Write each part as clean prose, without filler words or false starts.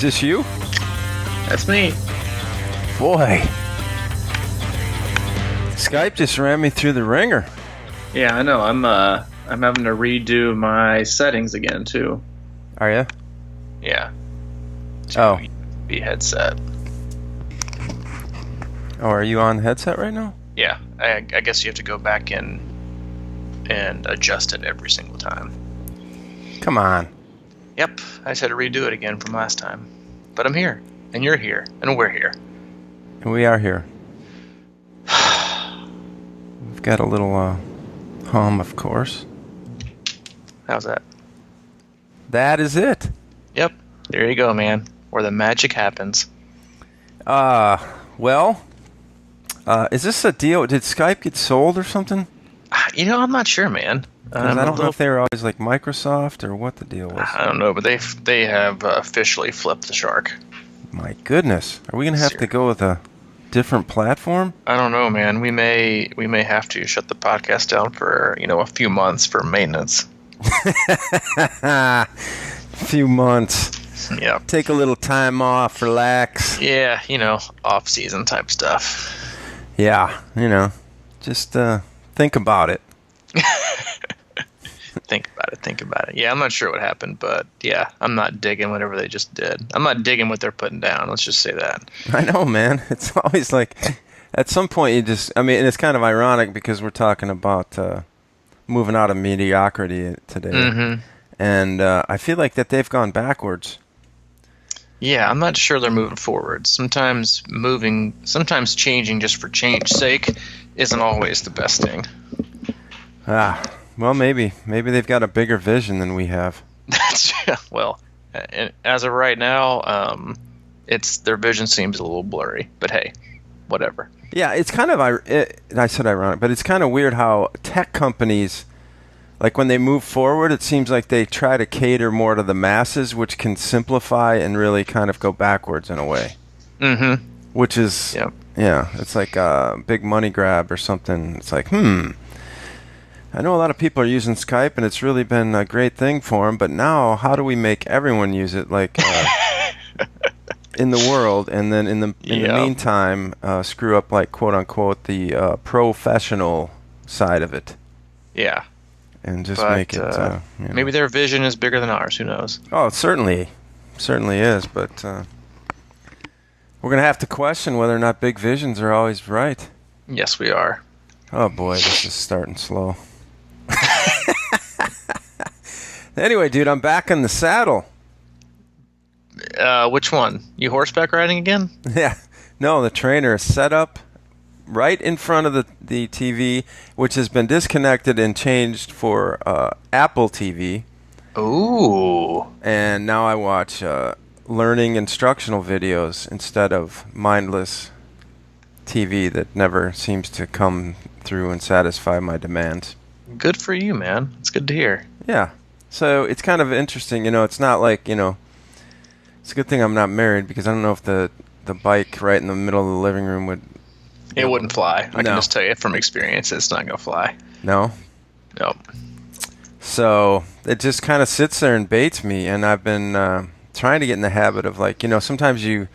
Is this you? That's me. Boy. Skype just ran me through the ringer. Yeah, I know. I'm having to redo my settings again too. Are you? Yeah. Oh. Be headset. Oh, are you on headset right now? Yeah. I guess you have to go back in and adjust it every single time. Come on. Yep. I just had to redo it again from last time. But I'm here. And you're here. And we're here. And we are here. We've got a little hum, of course. How's that? That is it. Yep. There you go, man. Where the magic happens. Well, is this a deal? Did Skype get sold or something? I'm not sure, man. I don't know if they were always like Microsoft or what the deal was. I don't know, but they have officially flipped the shark. My goodness. Are we going to have to go with a different platform? I don't know, man. We may have to shut the podcast down for, a few months for maintenance. Few months. Yeah. Take a little time off, relax. Yeah, off-season type stuff. Yeah, just think about it. Think about it. Yeah, I'm not sure what happened, but yeah, I'm not digging whatever they just did. I'm not digging what they're putting down. Let's just say that. I know, man. It's always like, at some point and it's kind of ironic because we're talking about moving out of mediocrity today. Mm-hmm. And I feel like that they've gone backwards. Yeah, I'm not sure they're moving forward. Sometimes changing just for change's sake isn't always the best thing. Well, maybe they've got a bigger vision than we have. Well, as of right now, their vision seems a little blurry. But hey, whatever. Yeah, it's kind of I said ironic, but it's kind of weird how tech companies, like when they move forward, it seems like they try to cater more to the masses, which can simplify and really kind of go backwards in a way. Mm-hmm. Which is, yeah, it's like a big money grab or something. It's like, I know a lot of people are using Skype, and it's really been a great thing for them. But now, how do we make everyone use it, like in the world, and then in the meantime, screw up, like quote unquote, the professional side of it? Yeah, and just make it. Maybe their vision is bigger than ours. Who knows? Oh, it certainly is. But we're gonna have to question whether or not big visions are always right. Yes, we are. Oh boy, this is starting slow. Anyway, dude, I'm back in the saddle. Which one? You horseback riding again? Yeah. No, the trainer is set up right in front of the TV, which has been disconnected and changed for Apple TV. Ooh. And now I watch learning instructional videos instead of mindless TV that never seems to come through and satisfy my demands. Good for you, man. It's good to hear. Yeah. So it's kind of interesting, it's not like, it's a good thing I'm not married because I don't know if the bike right in the middle of the living room would... It wouldn't fly. I can just tell you from experience it's not going to fly. No? Nope. So it just kind of sits there and baits me, and I've been trying to get in the habit of sometimes you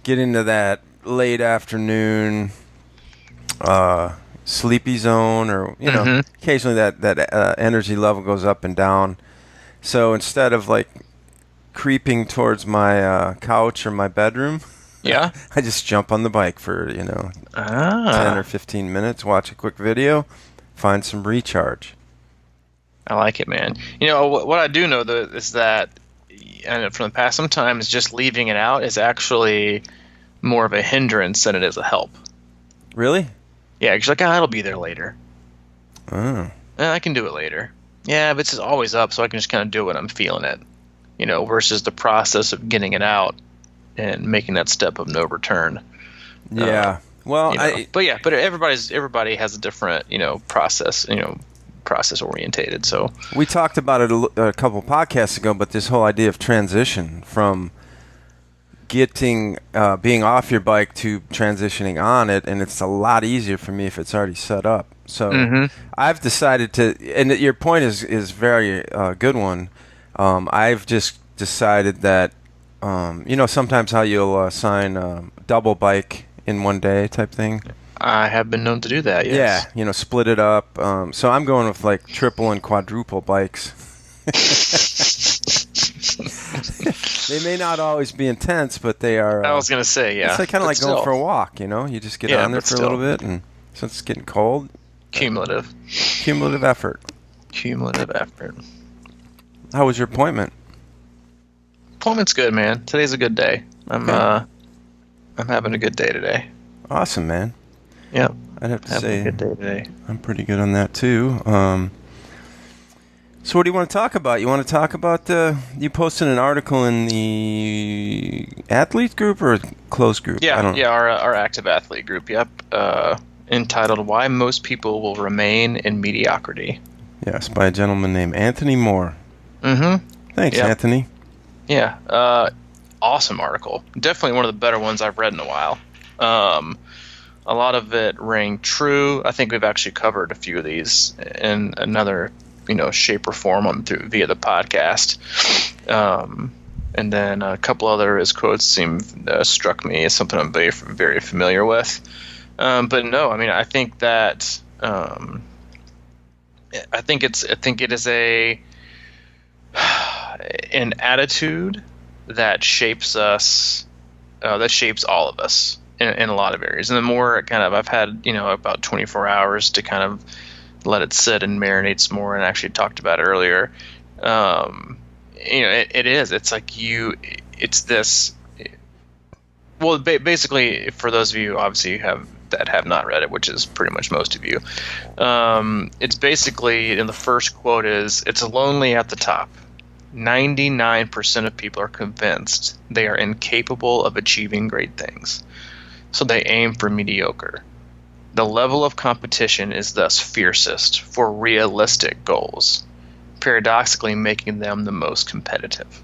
get into that late afternoon sleepy zone, or occasionally that energy level goes up and down. So instead of creeping towards my couch or my bedroom, I just jump on the bike for 10 or 15 minutes, watch a quick video, find some recharge. I like it, man. What I do know though is that, and from the past, sometimes just leaving it out is actually more of a hindrance than it is a help. Really? Yeah, because it'll be there later. Oh. I can do it later. Yeah, but it's always up, so I can just kind of do it when I'm feeling it. Versus the process of getting it out and making that step of no return. Yeah. Well, but everybody has a different, process, process orientated. So we talked about it a couple podcasts ago, but this whole idea of transition from getting being off your bike to transitioning on it, and it's a lot easier for me if it's already set up. So I've decided to, and your point is very good one. I've just decided that Sometimes how you'll assign double bike in one day type thing. I have been known to do that, yes. Yeah, split it up. So I'm going with like triple and quadruple bikes. They may not always be intense, but they are. I was going to say, yeah. It's like, kind of like still. going for a walk, You just get on there for a little bit, and since it's getting cold. Cumulative effort. Cumulative effort. How was your appointment? Appointment's good, man. Today's a good day. I'm having a good day today. Awesome, man. Yeah. I'd have to say a good day today. I'm pretty good on that too. So what do you want to talk about? You want to talk about you posted an article in the athlete group or closed group? Yeah, our active athlete group. Yep. Entitled "Why Most People Will Remain in Mediocrity." Yes, by a gentleman named Anthony Moore. Mm-hmm. Thanks, Anthony. Yeah. Awesome article. Definitely one of the better ones I've read in a while. A lot of it rang true. I think we've actually covered a few of these in another, shape or form via the podcast. And then a couple other his quotes struck me as something I'm very, very familiar with. But no, I mean, I think that I think it is an attitude that shapes us, that shapes all of us in a lot of areas. And the more I've had, about 24 hours to kind of let it sit and marinate some more, and actually talked about it earlier. It's like it's this. Well, basically, for those of you obviously that have not read it, which is pretty much most of you, it's basically, in the first quote is, "It's lonely at the top. 99% of people are convinced they are incapable of achieving great things, so they aim for mediocre. The level of competition is thus fiercest for realistic goals, paradoxically making them the most competitive."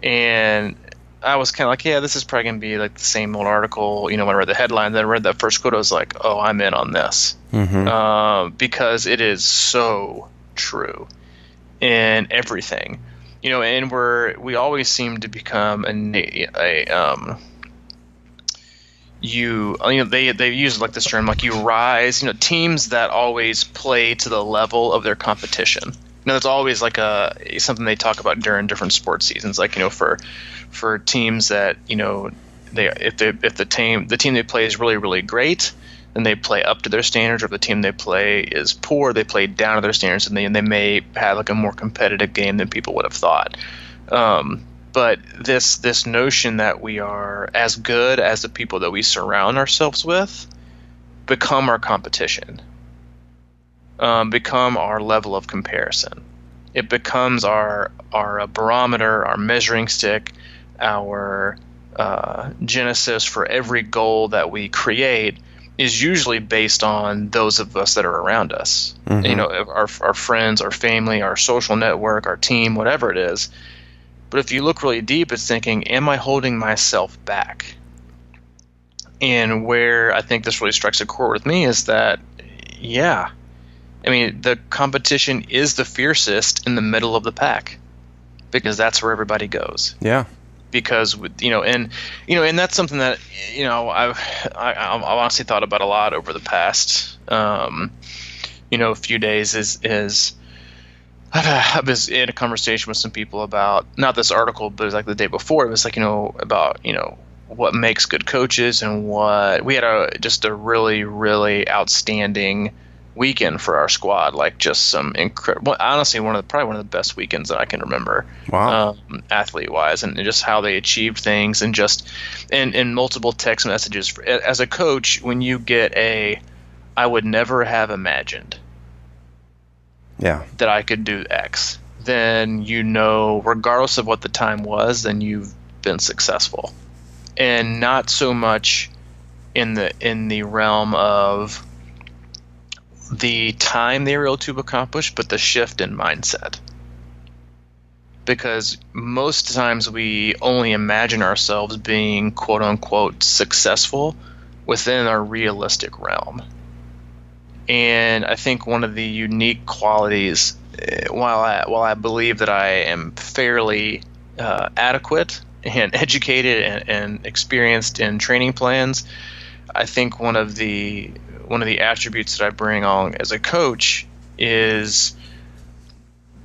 And I was kind of like, yeah, this is probably going to be like the same old article. When I read the headline, then I read that first quote, I was like, oh, I'm in on this. Mm-hmm. Because it is so true in everything. And we always seem to become they use like this term, like you rise, teams that always play to the level of their competition. That's always like something they talk about during different sports seasons. Like, for teams that, if the team they play is really, really great, then they play up to their standards. Or if the team they play is poor, they play down to their standards, and they may have like a more competitive game than people would have thought. But this notion that we are as good as the people that we surround ourselves with become our competition, become our level of comparison. It becomes our barometer, our measuring stick, our genesis for every goal that we create is usually based on those of us that are around us. Mm-hmm. Our friends, our family, our social network, our team, whatever it is. But if you look really deep, it's thinking, am I holding myself back? And where I think this really strikes a chord with me is that, yeah, I mean, the competition is the fiercest in the middle of the pack, because that's where everybody goes. Yeah. Because and that's something that I've honestly thought about a lot over the past few days. Is I was in a conversation with some people about, not this article, but it was like the day before. It was like about what makes good coaches, and what we had just a really, really outstanding weekend for our squad. Like, just some incredible, honestly, probably one of the best weekends that I can remember. Wow. Athlete wise, and just how they achieved things, and just in multiple text messages. As a coach, when you get I would never have imagined that I could do X, then regardless of what the time was, then you've been successful. And not so much in the realm of the time they were able to accomplish, but the shift in mindset. Because most times we only imagine ourselves being quote unquote successful within our realistic realm. And I think one of the unique qualities, while I believe that I am fairly adequate and educated and experienced in training plans, I think one of the attributes that I bring on as a coach is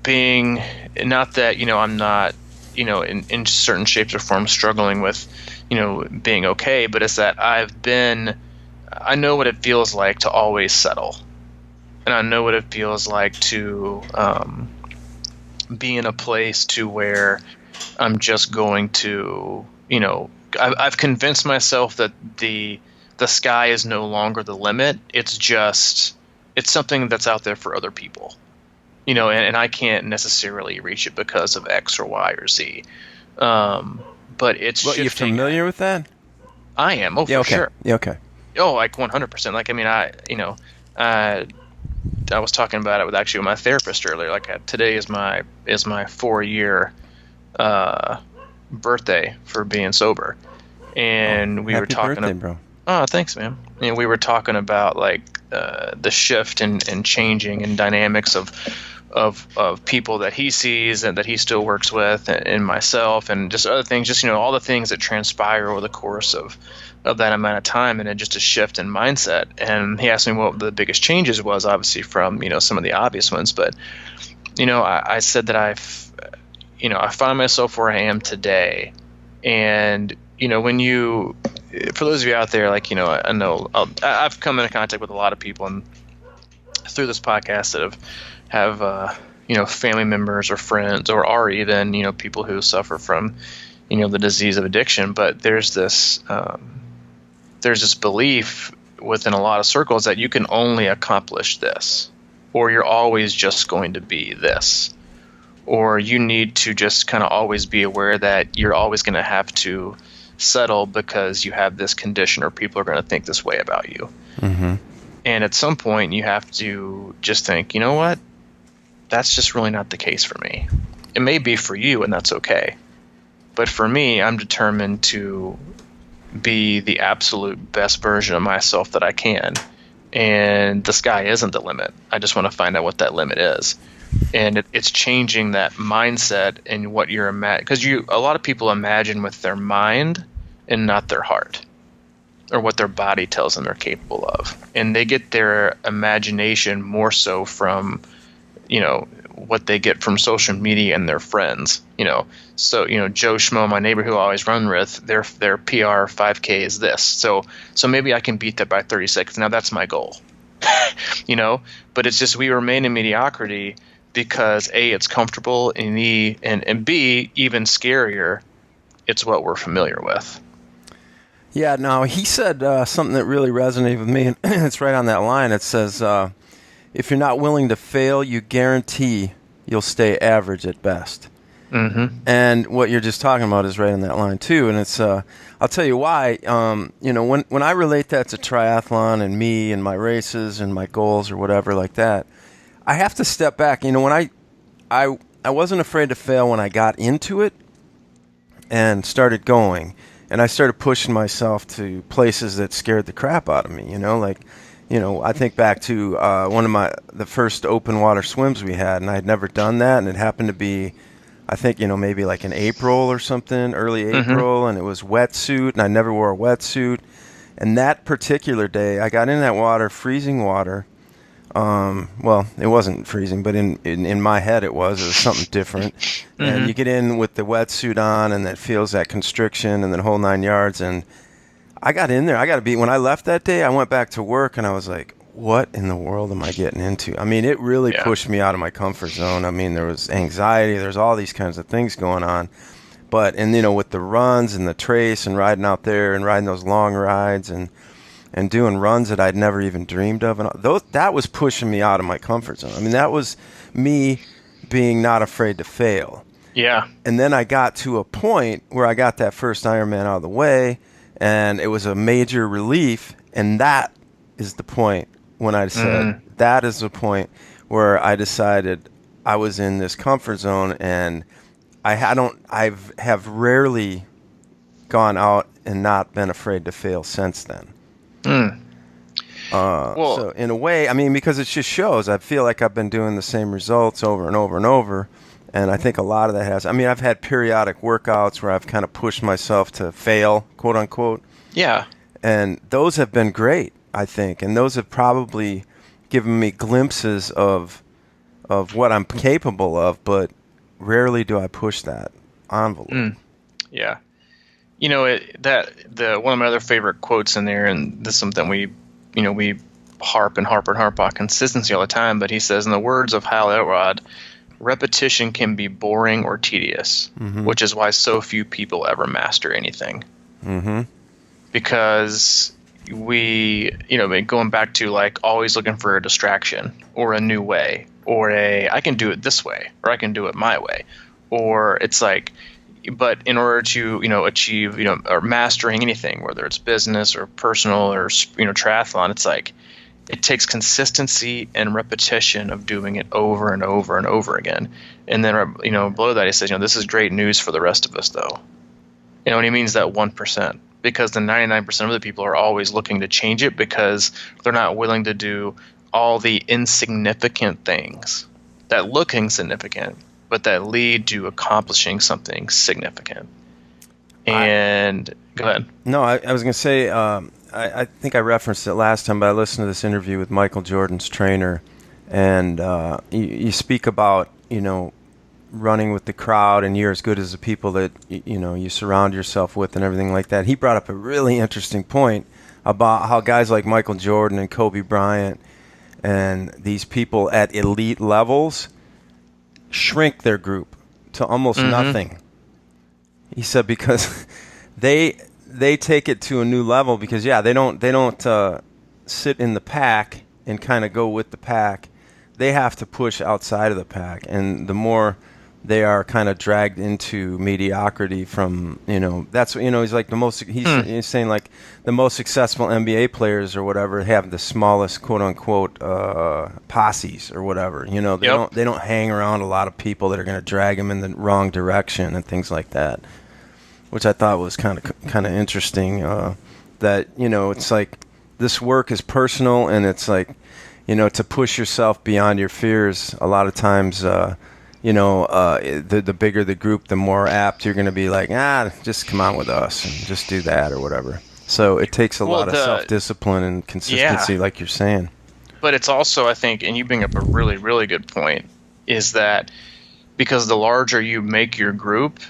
being, not that, I'm not, in certain shapes or forms struggling with, being okay, but it's that I know what it feels like to always settle. And I know what it feels like to be in a place to where I'm just going to, I've convinced myself that the sky is no longer the limit. It's something that's out there for other people, and I can't necessarily reach it because of X or Y or Z. But it's Well, you're familiar with that? I am. Oh, for sure. Yeah, okay. Oh, like 100%. Like, I mean, I was talking about it with my therapist earlier. Like, today is my 4-year birthday for being sober, and we were talking. Happy birthday, bro. Oh, thanks, man. And we were talking about like the shift and changing and dynamics of people that he sees and that he still works with, and myself, and just other things, just all the things that transpire over the course of that amount of time, and then just a shift in mindset. And he asked me what the biggest changes was, obviously from some of the obvious ones, but I said that I find myself where I am today, and when you, for those of you out there, like I know I've come into contact with a lot of people and through this podcast that have family members or friends, or are even people who suffer from the disease of addiction. But there's this belief within a lot of circles that you can only accomplish this, or you're always just going to be this, or you need to just kind of always be aware that you're always going to have to settle because you have this condition, or people are going to think this way about you. Mm-hmm. And at some point you have to just think, you know what, that's just really not the case for me. It may be for you, and that's okay. But for me, I'm determined to be the absolute best version of myself that I can. And the sky isn't the limit. I just want to find out what that limit is. And it's changing that mindset and what you're because a lot of people imagine with their mind and not their heart, or what their body tells them they're capable of. And they get their imagination more so from, what they get from social media and their friends. So Joe Schmo, my neighbor who I always run with, their PR 5K is this. So maybe I can beat that by 30 seconds. Now that's my goal. But it's just, we remain in mediocrity because A, it's comfortable, and and B, even scarier, it's what we're familiar with. Yeah, no, he said something that really resonated with me, and it's right on that line. It says, if you're not willing to fail, you guarantee you'll stay average at best. Mm-hmm. And what you're just talking about is right on that line, too. And it's, I'll tell you why. When I relate that to triathlon and me and my races and my goals or whatever like that, I have to step back. When I wasn't afraid to fail when I got into it and started going. And I started pushing myself to places that scared the crap out of me, I think back to one of the first open water swims we had, and I had never done that, and it happened to be, I think, maybe like in April or something, early April, and it was wetsuit, and I never wore a wetsuit. And that particular day, I got in that water, freezing water. Well, it wasn't freezing, but in my head it was something different. Mm-hmm. And you get in with the wetsuit on, and it feels that constriction and the whole 9 yards. And I got in there. When I left that day, I went back to work, and I was like, what in the world am I getting into? I mean, it really pushed me out of my comfort zone. I mean, there was anxiety. There's all these kinds of things going on. But, with the runs and the trace and riding out there and riding those long rides and doing runs that I'd never even dreamed of. And that was pushing me out of my comfort zone. I mean, that was me being not afraid to fail. Yeah. And then I got to a point where I got that first Ironman out of the way, and it was a major relief. And that is the point when I said, that is the point where I decided I was in this comfort zone, and I have rarely gone out and not been afraid to fail since then. So in a way, I mean, because it just shows, I feel like I've been doing the same results over and over and over, And I think a lot of that has. I mean, I've had periodic workouts where I've kind of pushed myself to fail, quote unquote. Yeah. And those have been great, I think. And those have probably given me glimpses of what I'm capable of, but rarely do I push that envelope. Yeah. You know, one of my other favorite quotes in there, and this is something we harp on consistency all the time, but he says, in the words of Hal Elrod, repetition can be boring or tedious, which is why so few people ever master anything. Because going back to like always looking for a distraction or a new way or I can do it this way or I can do it my way, or it's like, but in order to achieve or mastering anything, whether it's business or personal or triathlon, it's like it takes consistency and repetition of doing it over and over and over again. And then below that he says, this is great news for the rest of us though. And he means that 1%, because the 99% of the people are always looking to change it because they're not willing to do all the insignificant things that look insignificant, but that lead to accomplishing something significant. And go ahead. No, I was going to say, I think I referenced it last time, but I listened to this interview with Michael Jordan's trainer, and you speak about, running with the crowd, and you're as good as the people that, you surround yourself with and everything like that. He brought up a really interesting point about how guys like Michael Jordan and Kobe Bryant and these people at elite levels shrink their group to almost nothing. He said because they take it to a new level because they don't sit in the pack and kind of go with the pack. They have to push outside of the pack, and the more they are kind of dragged into mediocrity from, that's, he's like the most, he's saying like the most successful NBA players or whatever have the smallest quote unquote posses or whatever, they don't hang around a lot of people that are going to drag them in the wrong direction and things like that, which I thought was kind of interesting, that, it's like this work is personal, and it's like, to push yourself beyond your fears a lot of times, the bigger the group, the more apt you're going to be like, just come on with us and just do that or whatever. So it takes a lot of self-discipline and consistency, like you're saying. But it's also, I think, and you bring up a really, really good point, is that because the larger you make your group,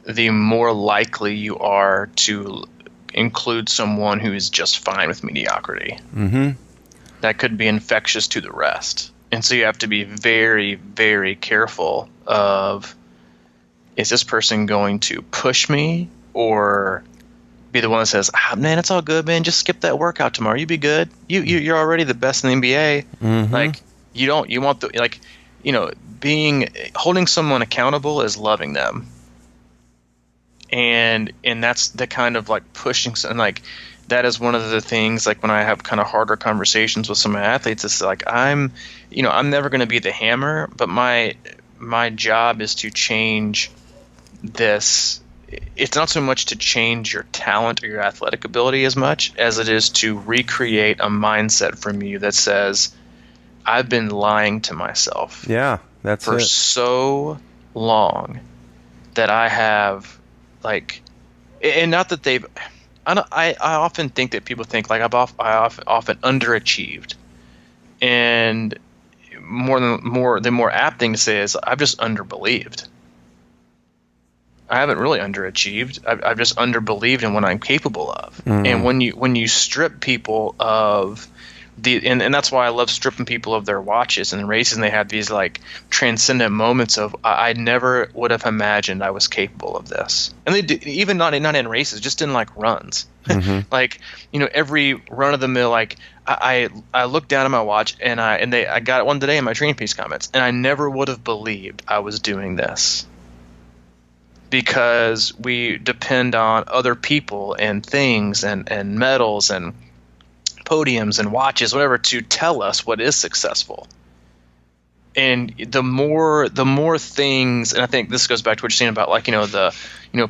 the more likely you are to include someone who is just fine with mediocrity. That could be infectious to the rest. And so you have to be very, very careful of, is this person going to push me or be the one that says, man, it's all good, man. Just skip that workout tomorrow. You'll be good. You're already the best in the NBA. Like holding someone accountable is loving them. And that's the kind of like pushing, and like that is one of the things, like when I have kind of harder conversations with some of my athletes, it's like I'm never going to be the hammer, but my job is to change this. It's not so much to change your talent or your athletic ability as much as it is to recreate a mindset from you that says, I've been lying to myself. Yeah, that's for so long that I have, like, and not that they've. I often think that people think like I often underachieved, and the more apt thing to say is I've just underbelieved. I haven't really underachieved. I've just underbelieved in what I'm capable of. And when you strip people of and that's why I love stripping people of their watches and in races, and they have these like transcendent moments of I never would have imagined I was capable of this. And they do, even not in races, just in like runs. Like, every run of the mill, like I looked down at my watch and I got it one today in my training piece comments, and I never would have believed I was doing this. Because we depend on other people and things and medals and podiums and watches, whatever, to tell us what is successful. And the more things, and I think this goes back to what you're saying about like,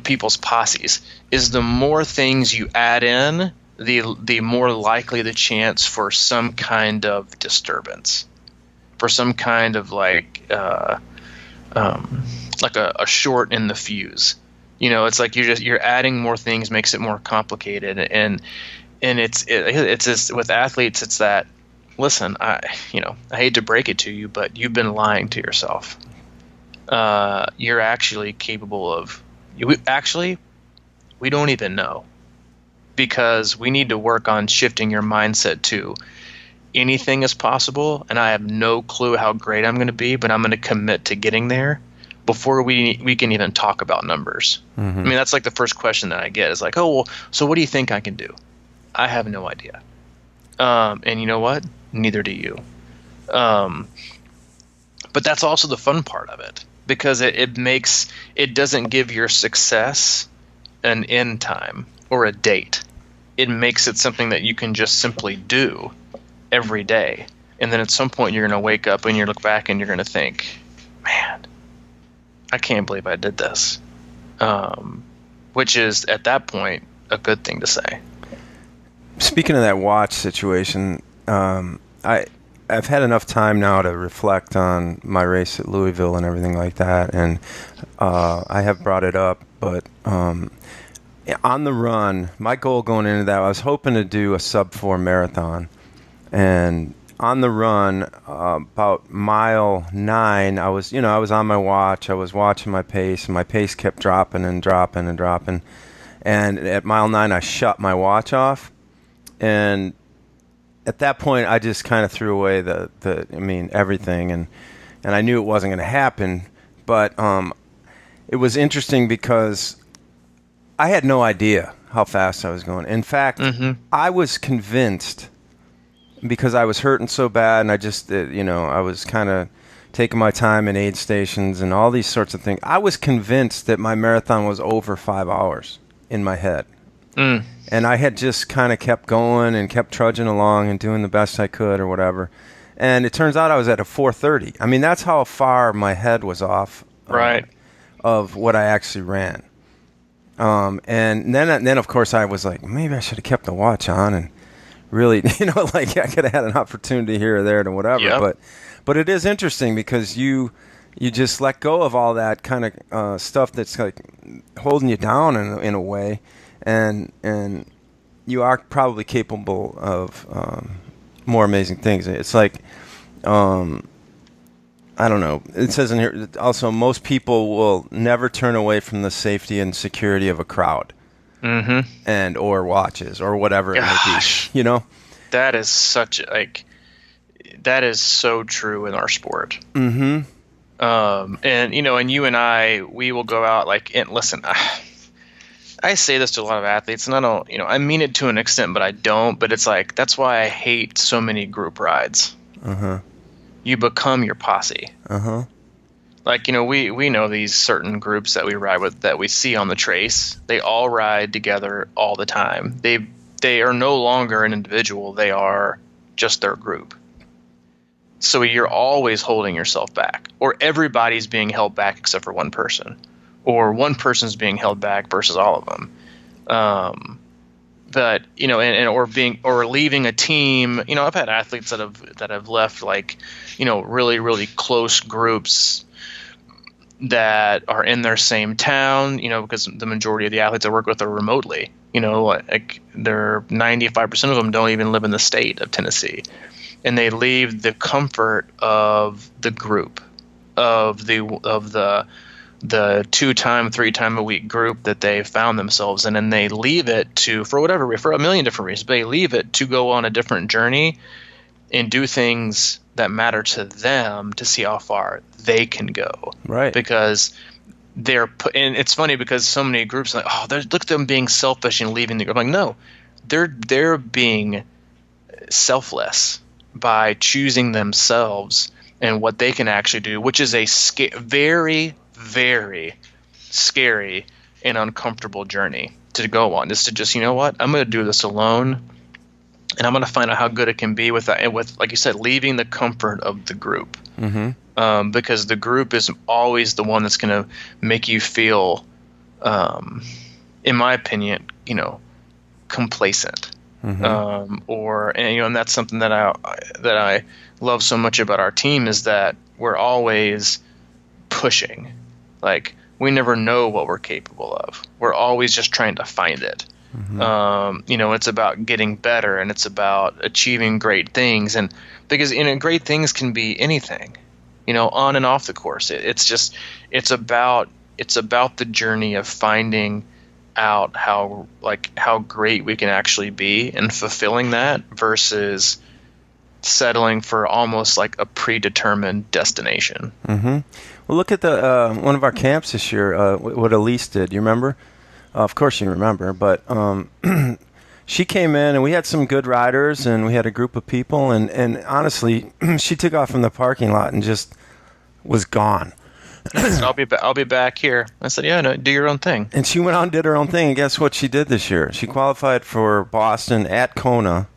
people's posses, is the more things you add in, the more likely the chance for some kind of disturbance, for some kind of like, like a short in the fuse. It's like you're adding more things, makes it more complicated, and it's just with athletes, it's that, listen, I hate to break it to you, but you've been lying to yourself. You're actually capable of, we don't even know, because we need to work on shifting your mindset to anything is possible, and I have no clue how great I'm going to be, but I'm going to commit to getting there before we can even talk about numbers. Mm-hmm. I mean, that's like the first question that I get is like, oh, well, so what do you think I can do? I have no idea. And you know what? Neither do you. But that's also the fun part of it, because it doesn't give your success an end time or a date. It makes it something that you can just simply do every day. And then at some point you're going to wake up and you look back and you're going to think, man, I can't believe I did this. Which is, at that point, a good thing to say. Speaking of that watch situation, I've had enough time now to reflect on my race at Louisville and everything like that, and I have brought it up, but on the run, my goal going into that, I was hoping to do a sub-4 marathon, and on the run, about mile 9, I was on my watch, I was watching my pace, and my pace kept dropping and dropping and dropping, and at mile 9, I shut my watch off, and at that point, I just kind of threw away everything, and I knew it wasn't going to happen, but it was interesting because I had no idea how fast I was going. In fact, I was convinced, because I was hurting so bad, and I just, I was kind of taking my time in aid stations and all these sorts of things. I was convinced that my marathon was over 5 hours in my head. And I had just kind of kept going and kept trudging along and doing the best I could or whatever. And it turns out I was at a 4:30. I mean, that's how far my head was off of what I actually ran. And then, of course, I was like, maybe I should have kept the watch on and really, I could have had an opportunity here or there to whatever. Yep. But it is interesting because you just let go of all that kind of stuff that's like holding you down in a way, and you are probably capable of more amazing things. It's like, I don't know. It says in here also, most people will never turn away from the safety and security of a crowd. And or watches or whatever it may be, that is that is so true in our sport. And and you and I, we will go out and listen, I say this to a lot of athletes, and I don't, I mean it to an extent, but I don't, but it's like, that's why I hate so many group rides. You become your posse. We know these certain groups that we ride with, that we see on the trace. They all ride together all the time. They are no longer an individual. They are just their group. So you're always holding yourself back, or everybody's being held back except for one person, or one person's being held back versus all of them. But or leaving a team. I've had athletes that have left really, really close groups that are in their same town, because the majority of the athletes I work with are remotely, they're 95% of them don't even live in the state of Tennessee, and they leave the comfort of the group, of the 2-time, 3-time a week group that they found themselves in, and they leave it for a million different reasons, but they leave it to go on a different journey and do things that matter to them to see how far they can go. Right. Because and it's funny because so many groups are like, look at them being selfish and leaving the group. I'm like, no, they're being selfless by choosing themselves and what they can actually do, which is a very, very scary and uncomfortable journey to go on. Is to just, I'm going to do this alone. And I'm going to find out how good it can be with that, and with, like you said, leaving the comfort of the group, because the group is always the one that's going to make you feel, in my opinion, complacent, and that's something that I love so much about our team, is that we're always pushing. Like, we never know what we're capable of. We're always just trying to find it. It's about getting better, and it's about achieving great things. And because great things can be anything, on and off the course. It's about the journey of finding out how great we can actually be and fulfilling that versus settling for almost like a predetermined destination. Well, look at the one of our camps this year, what Elise did. You remember? Of course you remember, but she came in and we had some good riders and we had a group of people, and honestly, she took off from the parking lot and just was gone. I'll be back here. I said, yeah, no, do your own thing. And she went out and did her own thing, and guess what she did this year? She qualified for Boston at Kona,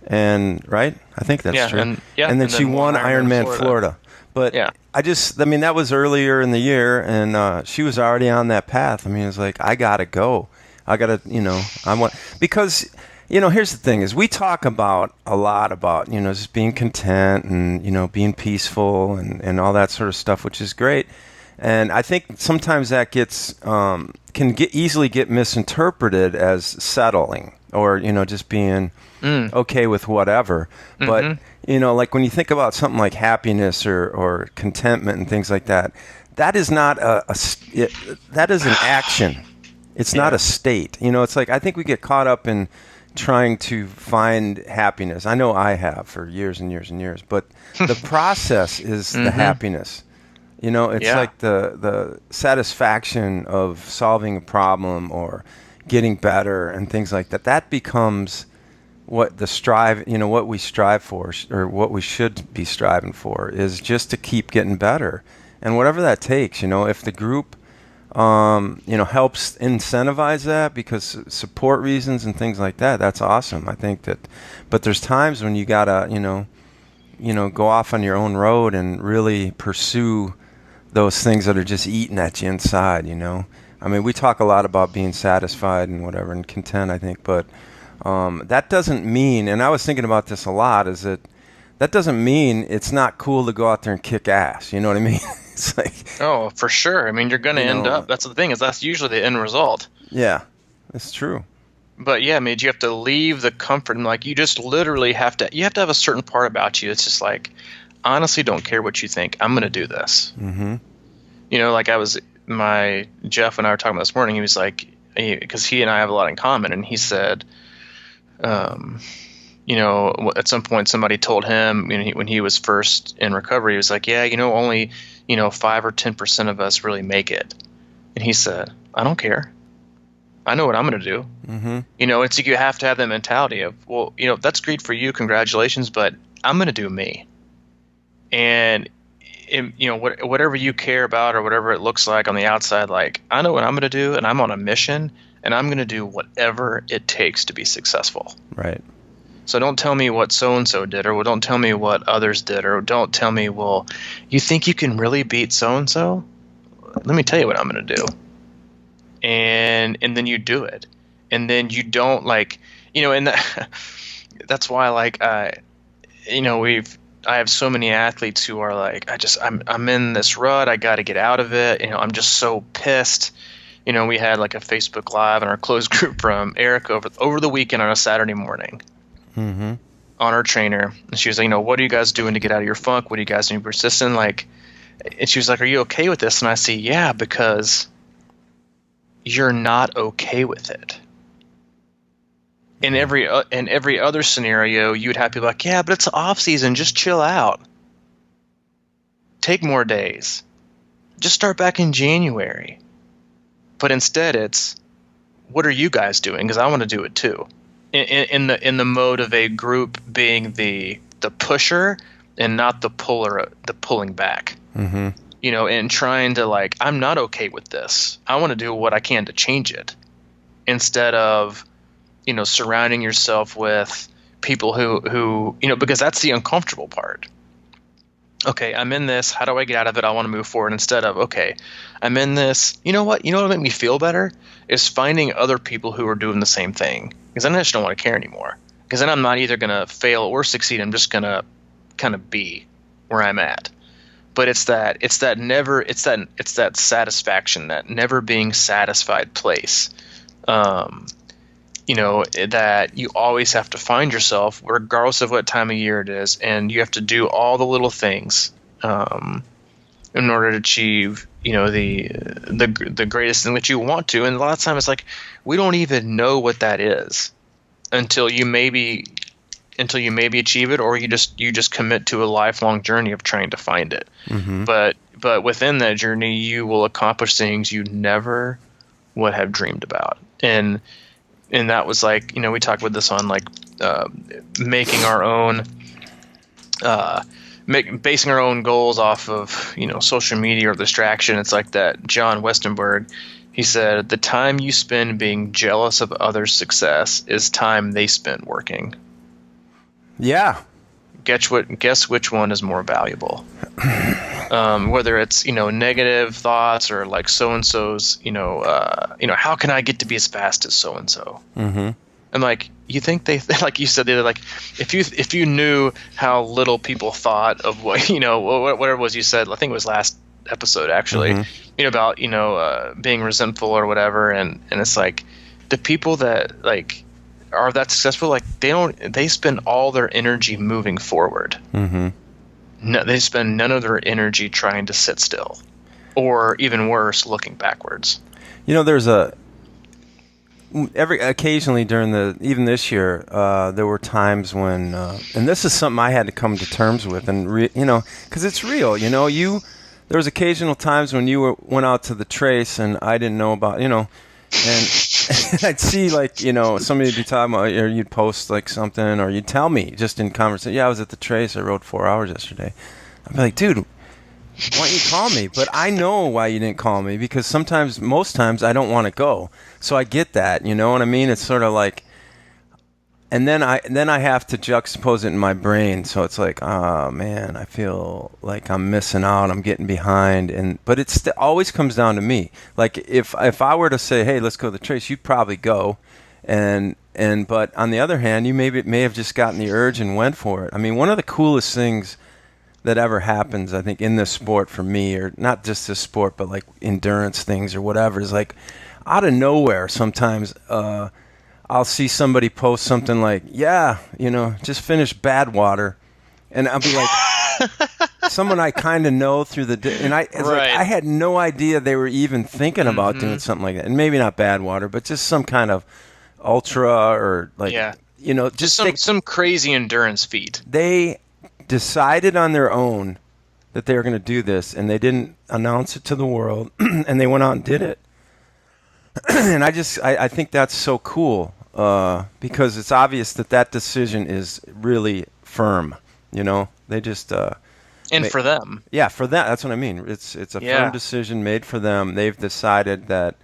and right? I think that's true. And then she won Ironman Florida. But that was earlier in the year, and she was already on that path. I mean, it's like, I gotta go. I gotta, because here's the thing: is we talk about a lot about just being content and being peaceful and all that sort of stuff, which is great. And I think sometimes that can easily get misinterpreted as settling or just being okay with whatever. But like when you think about something like happiness or contentment and things like that, that is not that is an action. It's not a state. It's like I think we get caught up in trying to find happiness. I know I have for years and years and years, but the process is the happiness. It's like the satisfaction of solving a problem or getting better and things like that. That becomes what what we strive for, or what we should be striving for, is just to keep getting better. And whatever that takes, if the group, helps incentivize that because support reasons and things like that, that's awesome. I think that, but there's times when you gotta, go off on your own road and really pursue those things that are just eating at you inside, I mean, we talk a lot about being satisfied and whatever and content, I think, but that doesn't mean, and I was thinking about this a lot, is that doesn't mean it's not cool to go out there and kick ass. You know what I mean? It's like, oh, for sure. I mean, you're going to end up, that's the thing, is that's usually the end result. Yeah, that's true. But yeah, I mean, you have to leave the comfort, and like, you just literally have to have a certain part about you. It's just like, honestly, don't care what you think. I'm going to do this. Like Jeff and I were talking about this morning, he was like, because he and I have a lot in common, and he said, at some point somebody told him when he was first in recovery, he was like, yeah, only 5 or 10% of us really make it. And he said, I don't care. I know what I'm going to do. It's like you have to have that mentality of, well, that's great for you, congratulations, but I'm going to do me. And whatever you care about or whatever it looks like on the outside, like, I know what I'm going to do, and I'm on a mission, and I'm going to do whatever it takes to be successful. Right. So don't tell me what so-and-so did, or don't tell me what others did, or don't tell me, well, you think you can really beat so-and-so? Let me tell you what I'm going to do. And then you do it. And then you don't and that's why I have so many athletes who are like, I'm in this rut. I got to get out of it. I'm just so pissed. We had like a Facebook Live in our closed group from Erica over the weekend on a Saturday morning on our trainer. And she was like, what are you guys doing to get out of your funk? What are you guys doing persistent? And she was like, are you okay with this? And I say, yeah, because you're not okay with it. In every other scenario, you'd have people like, yeah, but it's off season. Just chill out. Take more days. Just start back in January. But instead, it's, what are you guys doing? Because I want to do it too. In the mode of a group being the pusher and not the puller, the pulling back. And trying to I'm not okay with this. I want to do what I can to change it, instead of surrounding yourself with people who because that's the uncomfortable part. Okay, I'm in this. How do I get out of it? I want to move forward, instead of, okay, I'm in this. You know what would make me feel better is finding other people who are doing the same thing, because then I just don't want to care anymore. Because then I'm not either going to fail or succeed. I'm just going to kind of be where I'm at. but it's that satisfaction, that never being satisfied place. That you always have to find yourself, regardless of what time of year it is, and you have to do all the little things in order to achieve, the greatest thing that you want to. And a lot of times, it's like we don't even know what that is until you maybe achieve it, or you just commit to a lifelong journey of trying to find it. Mm-hmm. But within that journey, you will accomplish things you never would have dreamed about. And that was like, we talked about this on like making our own, basing our own goals off of, social media or distraction. It's like that John Westenberg, he said, the time you spend being jealous of others' success is time they spend working. Yeah. Guess which one is more valuable? Whether it's negative thoughts or like so and so's how can I get to be as fast as so and so? And like, you think they like you said, they're like, if you knew how little people thought of what whatever it was you said, I think it was last episode actually, about being resentful or whatever, and it's like the people that like are that successful, like they spend all their energy moving forward. No, they spend none of their energy trying to sit still, or even worse, looking backwards. There's occasionally during even this year, there were times when, and this is something I had to come to terms with, and because it's real. There was occasional times when you went out to the trace, and I didn't know about, and I'd see like somebody would be talking about, or you'd post like something, or you'd tell me just in conversation, I was at the trace, I rode 4 hours yesterday. I'd be like, dude, why don't you call me? But I know why you didn't call me, because most times I don't want to go. So I get that, you know what I mean? It's sort of like, and then I have to juxtapose it in my brain. So it's like, oh man, I feel like I'm missing out. I'm getting behind. But it always comes down to me. Like if I were to say, hey, let's go to the trace, you'd probably go. But on the other hand, you may have just gotten the urge and went for it. I mean, one of the coolest things that ever happens, I think, in this sport for me, or not just this sport, but like endurance things or whatever, is like out of nowhere sometimes I'll see somebody post something like, just finished Badwater, and I'll be like, someone I kind of know through the day, and like, I had no idea they were even thinking about doing something like that, and maybe not Badwater, but just some kind of ultra or like, just some crazy endurance feat. They decided on their own that they were going to do this, and they didn't announce it to the world, and they went out and did it. And I think that's so cool, because it's obvious that decision is really firm. They just for them, for that. That's what I mean. It's a firm decision made for them. They've decided that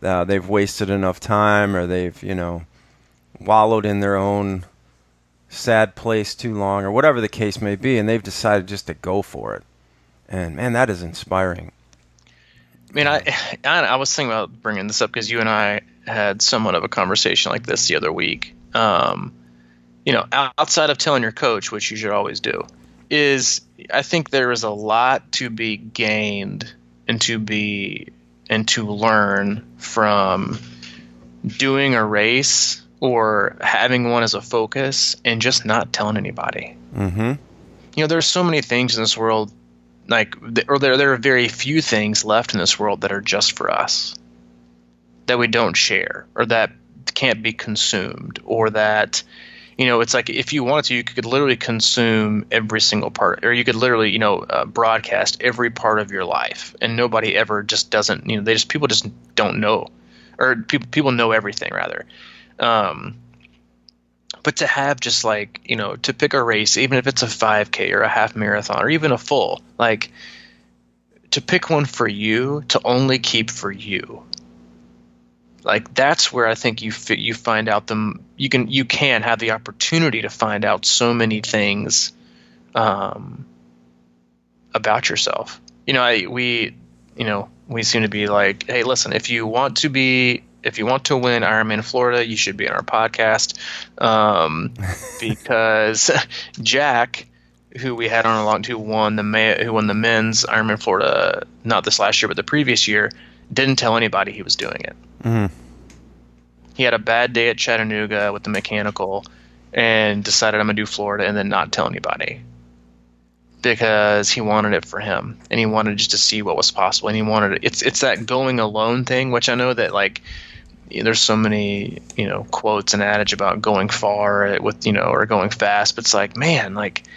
they've wasted enough time, or they've wallowed in their own sad place too long, or whatever the case may be, and they've decided just to go for it. And man, that is inspiring. I mean, I was thinking about bringing this up because you and I had somewhat of a conversation like this the other week. Outside of telling your coach, which you should always do, I think there is a lot to be gained and to learn from doing a race or having one as a focus and just not telling anybody. There's so many things in this world, there are very few things left in this world that are just for us, that we don't share, or that can't be consumed, or that, it's like if you wanted to, you could literally consume every single part, or you could literally, broadcast every part of your life, and nobody ever just doesn't, people just don't know, or people know everything rather. But to have just like, to pick a race, even if it's a 5K or a half marathon or even a full, like to pick one for you, to only keep for you. Like that's where I think you find out you can have the opportunity to find out so many things about yourself. We seem to be like, hey, listen, if you want to win Ironman Florida, you should be on our podcast, because Jack who we had on a long, who won the men's Ironman Florida, not this last year, but the previous year, didn't tell anybody he was doing it. Mm-hmm. He had a bad day at Chattanooga with the mechanical and decided I'm going to do Florida and then not tell anybody because he wanted it for him and he wanted just to see what was possible. And he wanted it. It's that going alone thing, which I know that like there's so many, quotes and adage about going far with, or going fast, but it's like, man, like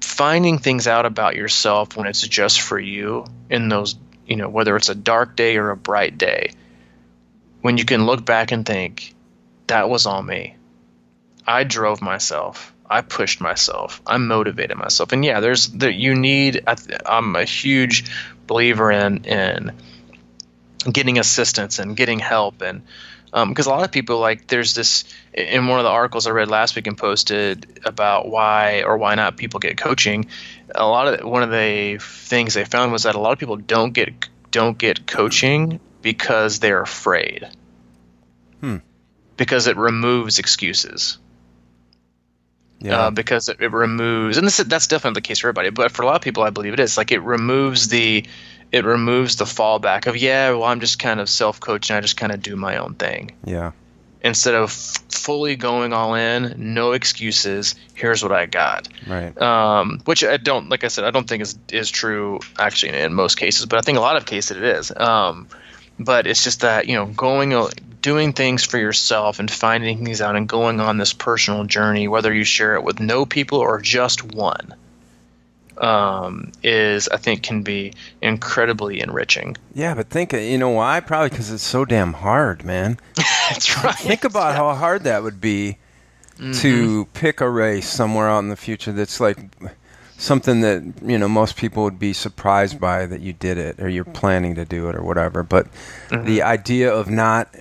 finding things out about yourself when it's just for you in those, whether it's a dark day or a bright day, when you can look back and think, that was all me. I drove myself. I pushed myself. I motivated myself. And yeah, I'm a huge believer in getting assistance and getting help. And because a lot of people, like, there's this, in one of the articles I read last week and posted about why or why not people get coaching, one of the things they found was that a lot of people don't get coaching because they're afraid. Because it removes excuses. Yeah. Because it removes, and that's definitely the case for everybody, but for a lot of people, I believe it is. Like, it removes the fallback of, yeah, well, I'm just kind of self-coaching. I just kind of do my own thing. Yeah. Instead of fully going all in, no excuses. Here's what I got. Right. Which I don't, like I said, I don't think is true actually in most cases, but I think a lot of cases it is. But it's just that, doing things for yourself and finding things out and going on this personal journey, whether you share it with no people or just one, I think can be incredibly enriching. Yeah, but think, why? Probably because it's so damn hard, man. That's right. Think about how hard that would be to pick a race somewhere out in the future that's like something that, most people would be surprised by that you did it or you're planning to do it or whatever. But the idea of not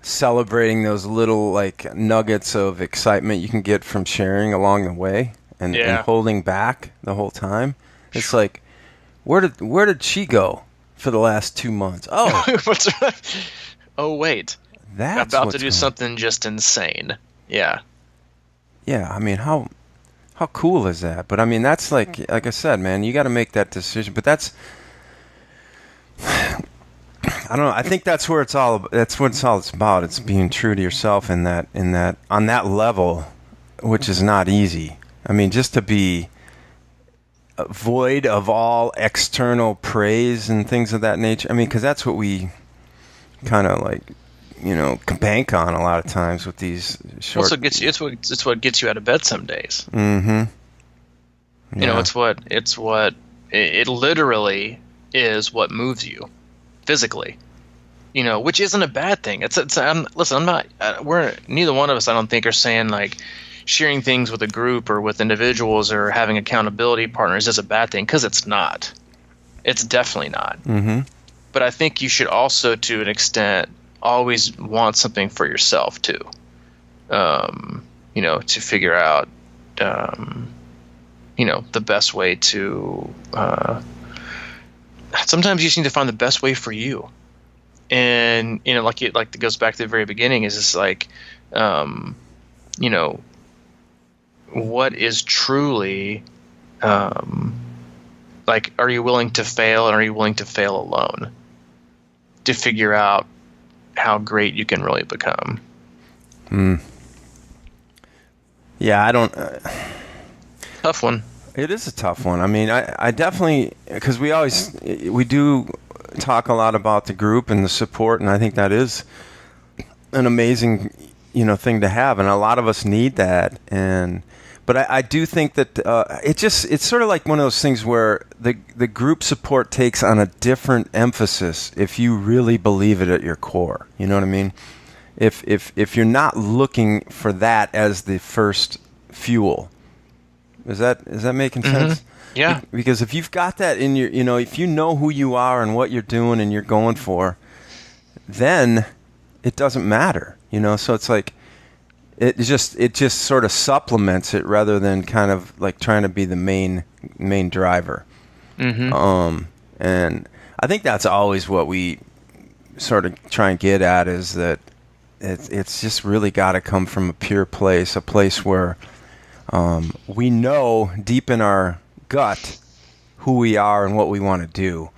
celebrating those little like nuggets of excitement you can get from sharing along the way and holding back the whole time. It's like, where did she go for the last 2 months? Oh, what's right? Oh, wait. That's about to do something just insane. Yeah. Yeah, I mean, how cool is that? But I mean, that's like I said, man, you got to make that decision. But that's, I don't know. I think that's what it's all about. It's being true to yourself in that on that level, which is not easy. I mean, just to be void of all external praise and things of that nature. I mean, because that's what we kind of like, bank on a lot of times with these short. Also, it's what gets you out of bed some days. Mm-hmm. Yeah. It literally is what moves you physically. Which isn't a bad thing. We're neither one of us, I don't think, are saying like sharing things with a group or with individuals or having accountability partners is a bad thing, because it's not. It's definitely not. Mm-hmm. But I think you should also, to an extent, always want something for yourself too. To figure out, the best way to. Sometimes you just need to find the best way for you, and like it goes back to the very beginning. Is just like, what is truly, like, are you willing to fail, and are you willing to fail alone to figure out how great you can really become? Yeah, I don't. Tough one. It is a tough one. I mean, I definitely, because we do talk a lot about the group and the support, and I think that is an amazing, thing to have, and a lot of us need that. But I do think that it's sort of like one of those things where the group support takes on a different emphasis if you really believe it at your core. You know what I mean? If you're not looking for that as the first fuel. Is that making sense? Yeah. Because if you've got that in your, if you know who you are and what you're doing and you're going for, then it doesn't matter. So it's like it just sort of supplements it rather than kind of like trying to be the main driver. Mm-hmm. And I think that's always what we sort of try and get at, is that it's just really got to come from a pure place, a place where We know deep in our gut who we are and what we want to do,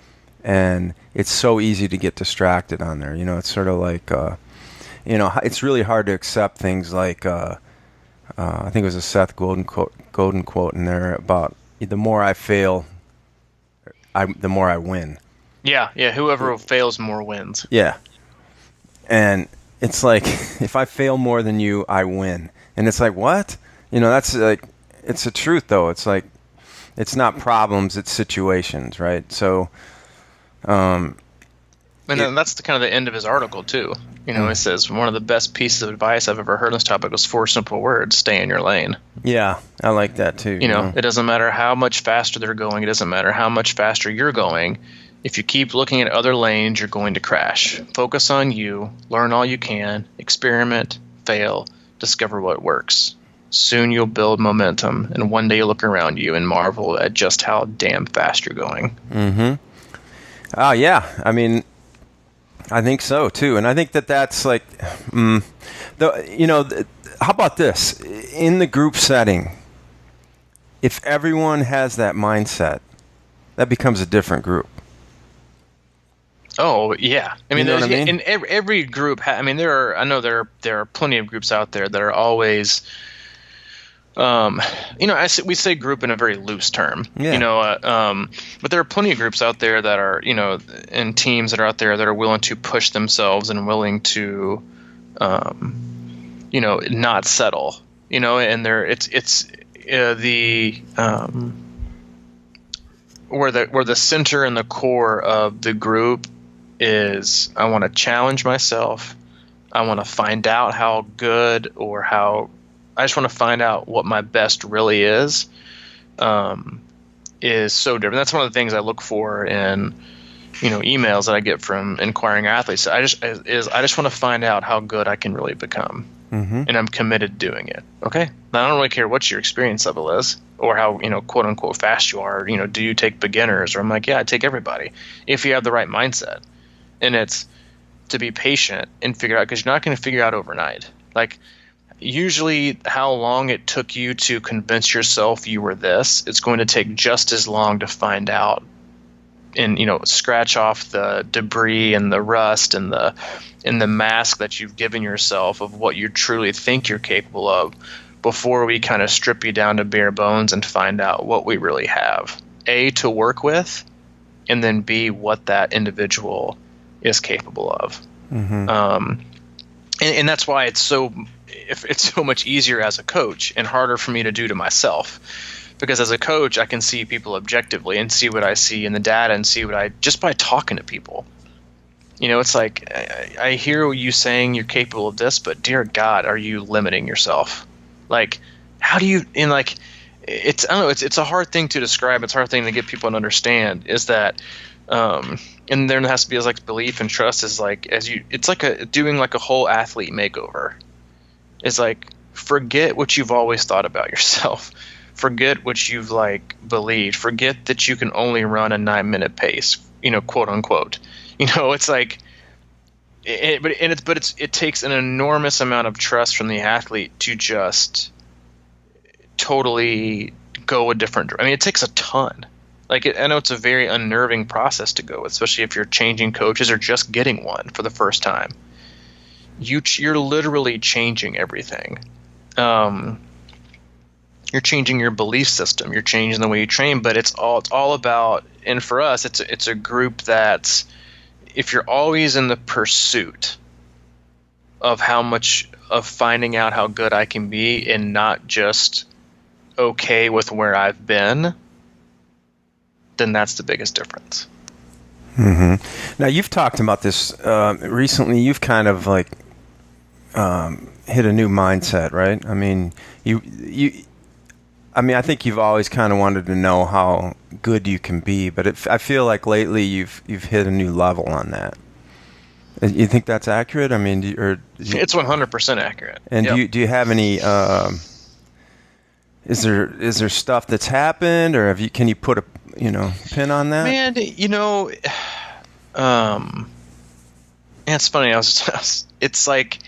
and it's so easy to get distracted on there. It's sort of like, it's really hard to accept things like, I think it was a Seth Godin quote in there about the more I fail, the more I win. Yeah. Whoever fails more wins. Yeah. And it's like, if I fail more than you, I win. And it's like, what? That's like, it's the truth, though. It's like, it's not problems, it's situations, right? So, and then that's kind of the end of his article, too. It says, one of the best pieces of advice I've ever heard on this topic was 4 simple words: stay in your lane. Yeah, I like that, too. It doesn't matter how much faster they're going. It doesn't matter how much faster you're going. If you keep looking at other lanes, you're going to crash. Focus on you, learn all you can, experiment, fail, discover what works. Soon you'll build momentum, and one day you'll look around you and marvel at just how damn fast you're going. Mm-hmm. Oh, yeah. I mean, I think so, too. And I think that's like, how about this? In the group setting, if everyone has that mindset, that becomes a different group. Oh yeah, I mean, you know what I mean? In every group. There are plenty of groups out there that are always, we say group in a very loose term. Yeah. But there are plenty of groups out there that are, and teams that are out there that are willing to push themselves and willing to, not settle. And where the center and the core of the group is, I want to challenge myself. I want to find out how good I just want to find out what my best really is so different. That's one of the things I look for in, emails that I get from inquiring athletes. I just want to find out how good I can really become. Mm-hmm. And I'm committed to doing it. Okay. Now, I don't really care what your experience level is or how, quote unquote fast you are. Do you take beginners? Or I'm like, yeah, I take everybody if you have the right mindset. And it's to be patient and figure out, because you're not going to figure out overnight. Like, usually how long it took you to convince yourself you were this, it's going to take just as long to find out and, scratch off the debris and the rust and the mask that you've given yourself of what you truly think you're capable of before we kind of strip you down to bare bones and find out what we really have. A, to work with, and then B, what that individual is capable of. Mm-hmm. And that's why it's so much easier as a coach and harder for me to do to myself. Because as a coach, I can see people objectively and see what I see in the data and see what just by talking to people. It's like, I hear you saying you're capable of this, but dear God, are you limiting yourself? Like, how do you, I don't know, it's a hard thing to describe. It's a hard thing to get people to understand, is that, and there has to be like belief and trust is like, it's like doing like a whole athlete makeover. It's like, forget what you've always thought about yourself. Forget what you've believed. Forget that you can only run a 9-minute pace, quote unquote. It's like, it takes an enormous amount of trust from the athlete to just totally go a different. It takes a ton. I know it's a very unnerving process to go, especially if you're changing coaches or just getting one for the first time. You're literally changing everything. You're changing your belief system. You're changing the way you train, but it's all about. And for us, it's a group that's, if you're always in the pursuit of finding out how good I can be and not just okay with where I've been, then that's the biggest difference. Mm-hmm. Now, you've talked about this recently. You've kind of hit a new mindset, right? I think you've always kind of wanted to know how good you can be, but I feel like lately you've hit a new level on that. You think that's accurate? It's 100% accurate. And yep. do you have any? Is there stuff that's happened, or can you put a pin on that? Man, it's funny. It's like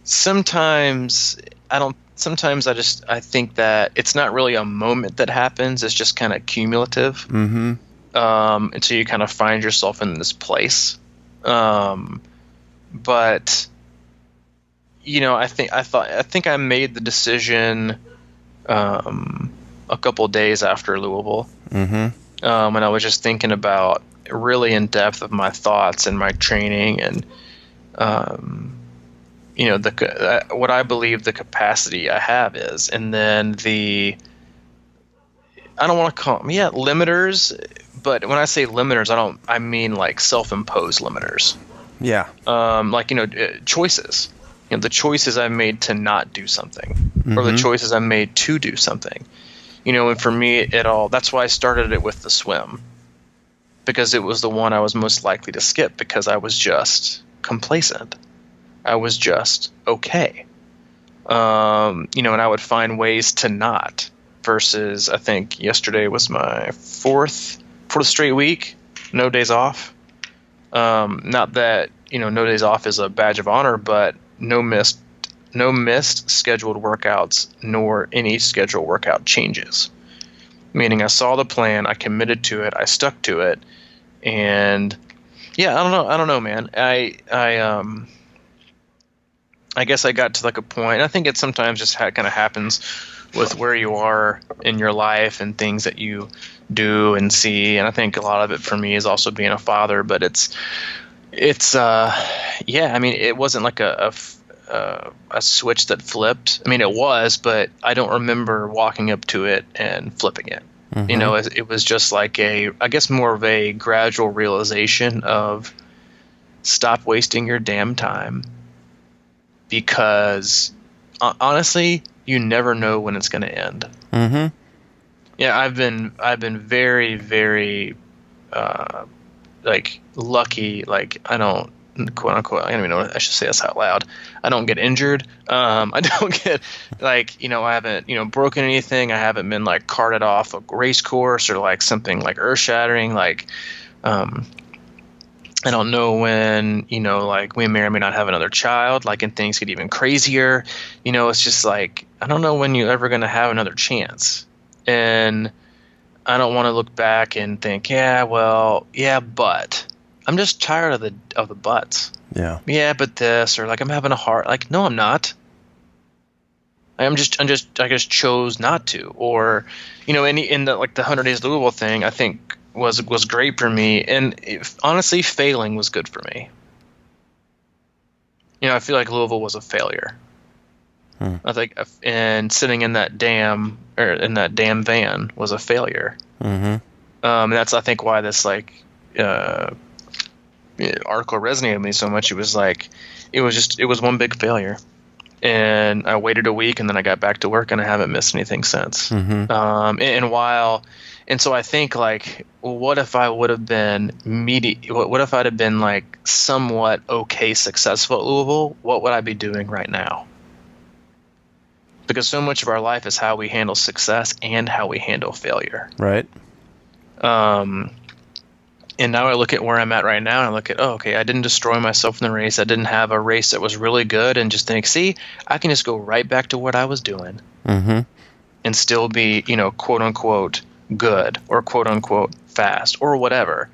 sometimes sometimes I think that it's not really a moment that happens. It's just kind of cumulative. Mm-hmm. Until you kind of find yourself in this place. But I think I made the decision a couple of days after Louisville. Mm-hmm. And I was just thinking about really in depth of my thoughts and my training and what I believe the capacity I have is, and then I don't want to call them limiters, but when I say limiters, I mean like self-imposed limiters. Yeah. Choices. The choices I've made to not do something, or the choices I made to do something. And for me, that's why I started it with the swim, because it was the one I was most likely to skip because I was just complacent. I was just okay. And I would find ways to not, versus I think yesterday was my fourth straight week, no days off. Not that, no days off is a badge of honor, but no missed scheduled workouts, nor any scheduled workout changes. Meaning I saw the plan, I committed to it, I stuck to it, and yeah, I don't know, man. I guess I got to like a point. I think it sometimes just kind of happens with where you are in your life and things that you do and see. And I think a lot of it for me is also being a father, but it's I mean, it wasn't like a switch that flipped. I mean, it was, but I don't remember walking up to it and flipping it. It was just like I guess more of a gradual realization of stop wasting your damn time, because honestly, you never know when it's going to end. Mm-hmm. Yeah, I've been very, very lucky. Like, I don't, quote unquote, I don't even know if I should say this out loud. I don't get injured. I don't get I haven't broken anything. I haven't been like carted off a race course or like something like earth shattering. I don't know when, we may or may not have another child, and things get even crazier. It's just like, I don't know when you're ever going to have another chance. And I don't want to look back and think, but I'm just tired of the buts. Yeah. Yeah, but this, or I'm having a heart. No, I'm not. I just chose not to. Or, in the 100 Days Louisville thing, I think was great for me, and honestly, failing was good for me. I feel like Louisville was a failure. I think, and sitting in that damn van was a failure. Mm-hmm. And that's, I think, why this article resonated with me so much. It was it was one big failure, and I waited a week, and then I got back to work, and I haven't missed anything since. Mm-hmm. And so I think what if I would have been what if I'd have been somewhat okay successful at Louisville? What would I be doing right now? Because so much of our life is how we handle success and how we handle failure. Right. And now I look at where I'm at right now, and I look at, I didn't destroy myself in the race. I didn't have a race that was really good, and just think, see, I can just go right back to what I was doing. Mm-hmm. And still be, quote unquote, good, or quote unquote fast, or whatever.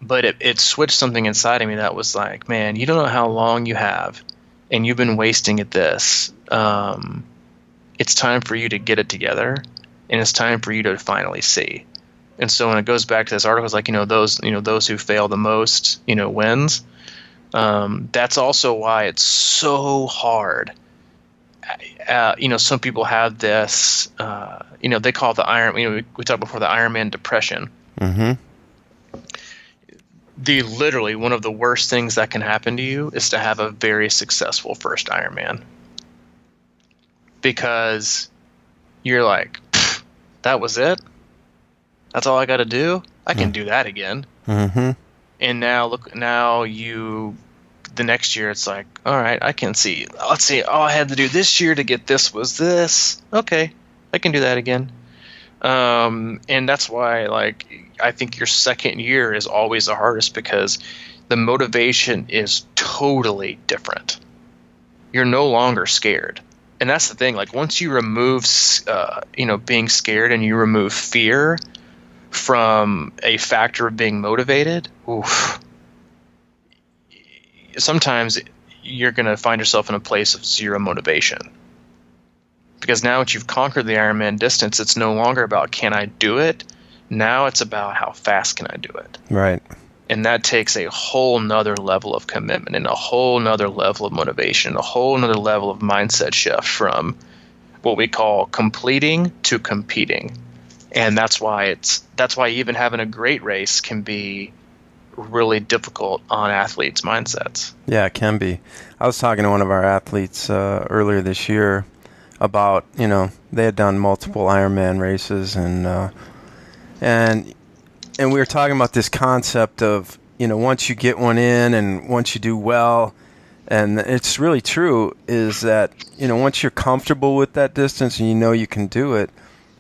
But it switched something inside of me that was like, man, you don't know how long you have, and you've been wasting at this. It's time for you to get it together, and it's time for you to finally see. And so when it goes back to this article, it's those who fail the most, wins. That's also why it's so hard. Some people have this, they call it the Iron. We talked before, the Ironman depression. Mm-hmm. Literally one of the worst things that can happen to you is to have a very successful first Ironman, because you're like, that was it. That's all I got to do. I can do that again. Mm-hmm. And now the next year it's like, all right, I can see. Let's see. All I had to do this year to get this was this. Okay, I can do that again. And that's why, I think your second year is always the hardest, because the motivation is totally different. You're no longer scared. And that's the thing. Like once you remove, being scared, and you remove fear from a factor of being motivated, oof, sometimes you're going to find yourself in a place of zero motivation. Because now that you've conquered the Ironman distance, it's no longer about can I do it? Now it's about how fast can I do it? Right. And that takes a whole nother level of commitment and a whole nother level of motivation, a whole nother level of mindset shift from what we call completing to competing. And that's why even having a great race can be really difficult on athletes' mindsets. Yeah, it can be. I was talking to one of our athletes earlier this year about, they had done multiple Ironman races, and we were talking about this concept of, once you get one in and once you do well, and it's really true, is that, once you're comfortable with that distance and you can do it,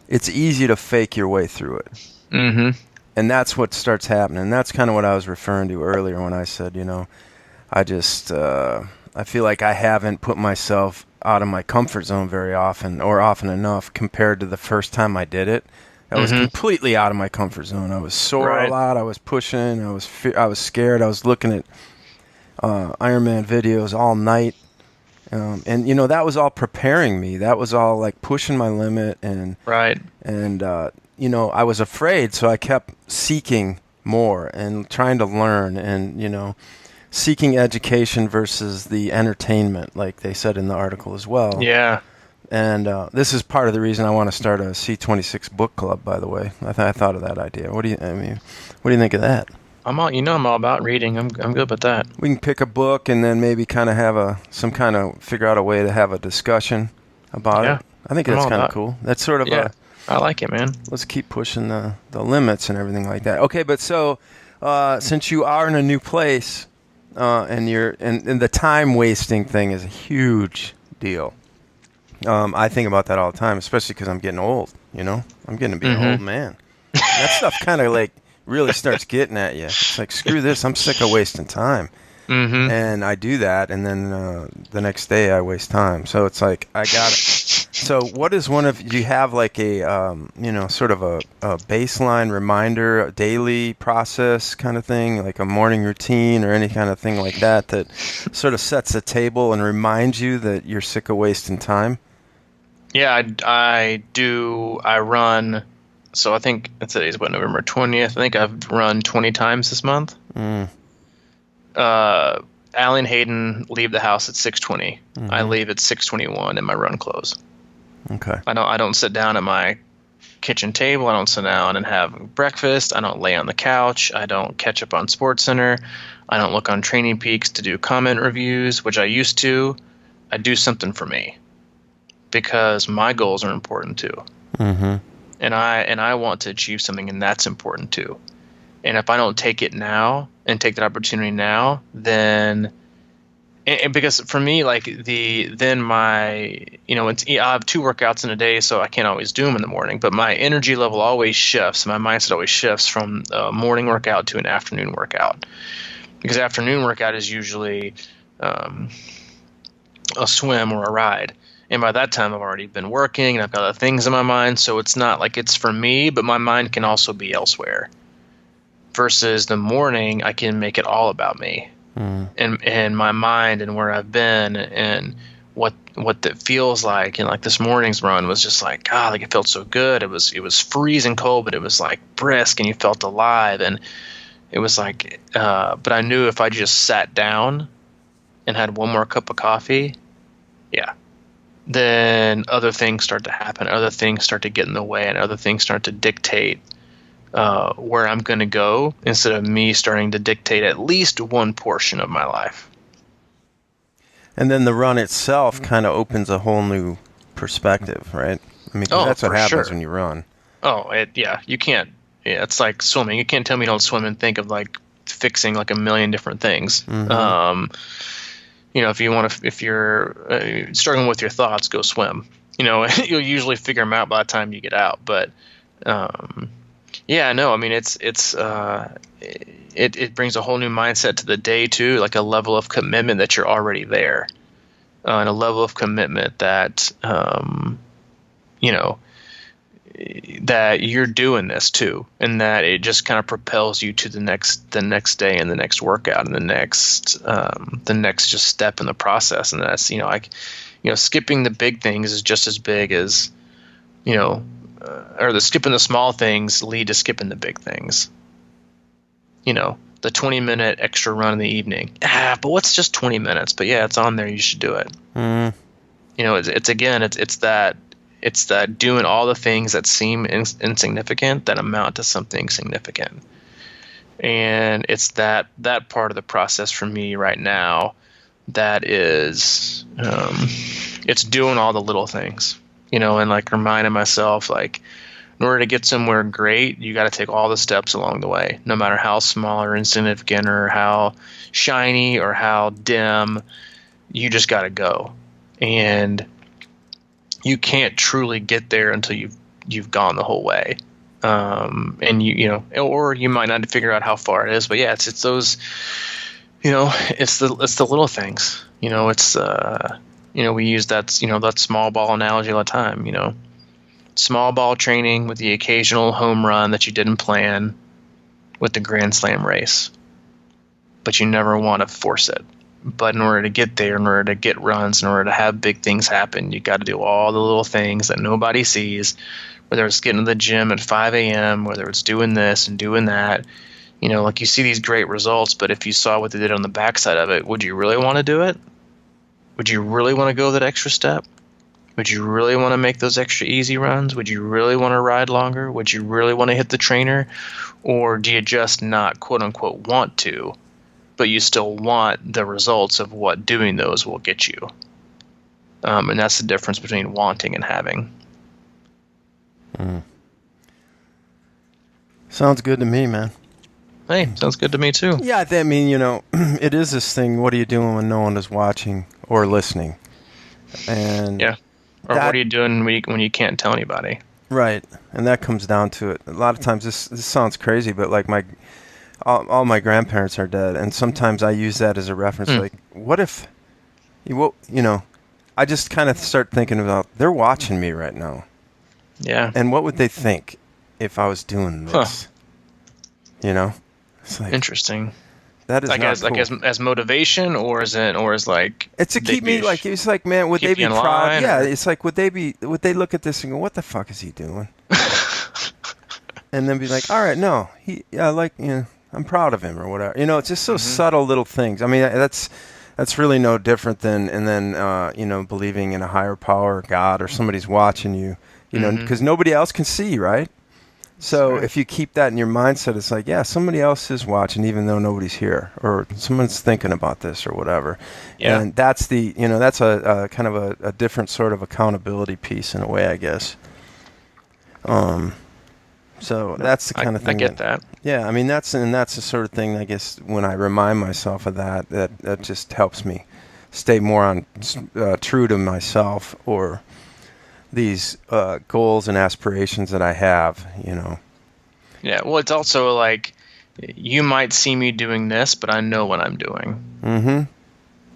it's easy to fake your way through it. Mm-hmm. And that's what starts happening. And that's kind of what I was referring to earlier when I said, I just, I feel like I haven't put myself out of my comfort zone very often, or often enough, compared to the first time I did it. I was completely out of my comfort zone. I was sore a lot. I was pushing. I was scared. I was looking at Ironman videos all night. And that was all preparing me. That was all like pushing my limit, and I was afraid, so I kept seeking more and trying to learn, and seeking education versus the entertainment, like they said in the article as well. Yeah. And this is part of the reason I want to start a C26 Book Club, by the way. I thought of that idea. What do you think of that? I'm all about reading. I'm good with that. We can pick a book and then maybe kind of have figure out a way to have a discussion about it. I think that's kind of cool. That's sort of I like it, man. Let's keep pushing the limits and everything like that. Okay, but so since you are in a new place, and the time wasting thing is a huge deal. I think about that all the time, especially because I'm getting old. I'm getting to be an old man. That stuff kind of like really starts getting at you. It's like, screw this, I'm sick of wasting time. Mm-hmm. And I do that, and then the next day I waste time. So it's like, I got it. So what is do you have like a, sort of a baseline reminder, a daily process kind of thing, like a morning routine or any kind of thing like that sort of sets the table and reminds you that you're sick of wasting time? Yeah, I do. I run. So I think today's November 20th. I think I've run 20 times this month. Allie and Hayden leave the house at 6:20. Mm-hmm. I leave at 6:21 and my run close. Okay. I don't sit down at my kitchen table. I don't sit down and have breakfast. I don't lay on the couch. I don't catch up on SportsCenter. I don't look on Training Peaks to do comment reviews, which I used to. I do something for me because my goals are important too. Mm-hmm. And I want to achieve something, and that's important too. And if I don't take it now and take that opportunity now, then because for me, like I have 2 workouts in a day, so I can't always do them in the morning. But my energy level always shifts, my mindset always shifts from a morning workout to an afternoon workout. Because afternoon workout is usually a swim or a ride. And by that time, I've already been working and I've got other things in my mind. So it's not like it's for me, but my mind can also be elsewhere. Versus the morning, I can make it all about me and my mind and where I've been and what that feels like. And like this morning's run was just like, God, like it felt so good. It was freezing cold, but it was like brisk and you felt alive. And it was like, but I knew if I just sat down and had one more cup of coffee, then other things start to happen. Other things start to get in the way, and other things start to dictate where I'm going to go instead of me starting to dictate at least one portion of my life. And then the run itself kind of opens a whole new perspective, right? I mean, that's what happens when you run. You can't. Yeah, it's like swimming. You can't tell me don't swim and think of like fixing like a million different things. Mm-hmm. If you're struggling with your thoughts, go swim. You'll usually figure them out by the time you get out. But it brings a whole new mindset to the day too, like a level of commitment that you're already there. and a level of commitment that, you know, that you're doing this too, and that it just kind of propels you to the next day and the next workout and the next just step in the process. And that's, you know, like, you know, skipping the big things is just as big as, you know, or the skipping the small things lead to skipping the big things. You know, the 20-minute extra run in the evening. But what's just 20 minutes? But yeah, it's on there. You should do it. Mm. You know, it's that doing all the things that seem insignificant that amount to something significant. And it's that part of the process for me right now that is, it's doing all the little things, you know, and like reminding myself, like, in order to get somewhere great, you got to take all the steps along the way, no matter how small or insignificant or how shiny or how dim. You just got to go. And you can't truly get there until you've gone the whole way. And you know, or you might not figure out how far it is, but yeah, it's those, you know, it's the little things, you know, it's, you know, we use that, you know, that small ball analogy all the time, you know, small ball training with the occasional home run that you didn't plan with the Grand Slam race, but you never want to force it. But in order to get there, in order to get runs, in order to have big things happen, you got to do all the little things that nobody sees, whether it's getting to the gym at 5 a.m., whether it's doing this and doing that. You know, like, you see these great results, but if you saw what they did on the backside of it, would you really want to do it? Would you really want to go that extra step? Would you really want to make those extra easy runs? Would you really want to ride longer? Would you really want to hit the trainer? Or do you just not, quote unquote, want to, but you still want the results of what doing those will get you? And that's the difference between wanting and having. Mm. Sounds good to me, man. Hey, sounds good to me too. Yeah, I mean, you know, it is this thing, what are you doing when no one is watching or listening? And yeah. Or what are you doing when you can't tell anybody? Right. And that comes down to it. A lot of times, this sounds crazy, but like all my grandparents are dead, and sometimes I use that as a reference. Like, what if, you know, I just kind of start thinking about, they're watching me right now. Yeah. And what would they think if I was doing this? You know? It's like, interesting. That is like not as cool. Like as motivation, or as like, it's to keep me, like, it's like, man, would they be proud? Yeah, it's like, would they look at this and go, what the fuck is he doing? And then be like, all right, no, like, you know, I'm proud of him or whatever. You know, it's just so subtle little things. I mean, that's really no different than, and then, you know, believing in a higher power, God, or somebody's watching you, you know, because nobody else can see, right? So if you keep that in your mindset, it's like, yeah, somebody else is watching, even though nobody's here, or someone's thinking about this or whatever. Yeah. And that's the, you know, that's a kind of a different sort of accountability piece in a way, I guess. So that's the kind of thing. I get that. Yeah, I mean, that's the sort of thing, I guess, when I remind myself of that just helps me stay more on true to myself, or these goals and aspirations that I have, you know. Yeah, well, it's also like, you might see me doing this, but I know what I'm doing. Mm-hmm.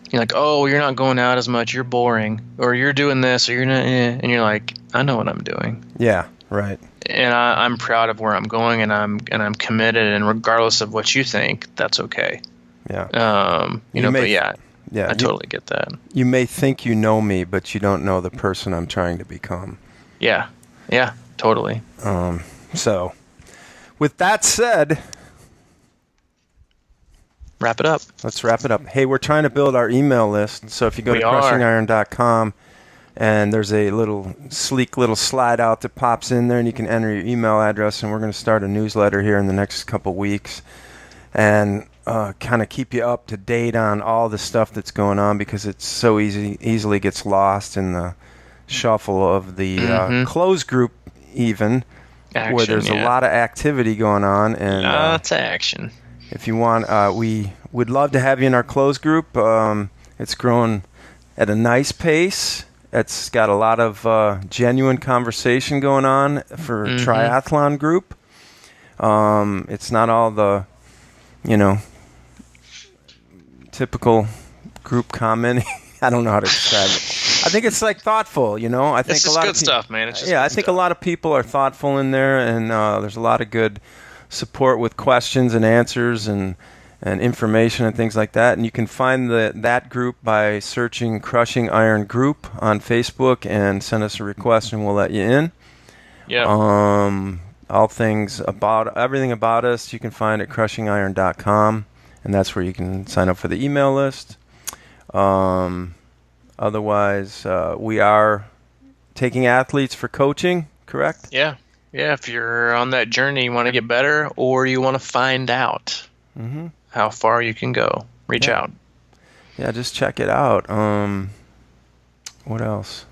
You're like, oh, you're not going out as much, you're boring, or you're doing this, or you're not, and you're like, I know what I'm doing. Yeah, right. And I'm proud of where I'm going, and I'm committed, and regardless of what you think, that's okay. Yeah. You know, but yeah. Yeah, I totally get that. You may think you know me, but you don't know the person I'm trying to become. Yeah, totally. So, with that said, wrap it up. Let's wrap it up. Hey, we're trying to build our email list. So if you go to crushingiron.com, and there's a sleek little slide out that pops in there, and you can enter your email address, and we're going to start a newsletter here in the next couple weeks. And kind of keep you up to date on all the stuff that's going on, because it's so easily gets lost in the shuffle of the closed group, even action, where there's a lot of activity going on, and lots of action. If you want, we would love to have you in our closed group. It's growing at a nice pace. It's got a lot of genuine conversation going on for triathlon group. It's not all the, you know, typical group commenting I don't know how to describe it. I think it's like thoughtful, you know. I think It's just good stuff, man. It's just I good think stuff. a lot of people are thoughtful in there, and there's a lot of good support with questions and answers and information and things like that. And you can find that group by searching Crushing Iron Group on Facebook and send us a request, and we'll let you in. Yeah. All things about everything about us you can find at crushingiron.com, and that's where you can sign up for the email list. Otherwise, we are taking athletes for coaching, correct? Yeah. Yeah. If you're on that journey, you want to get better, or you want to find out how far you can go, reach out. Yeah, just check it out. What else?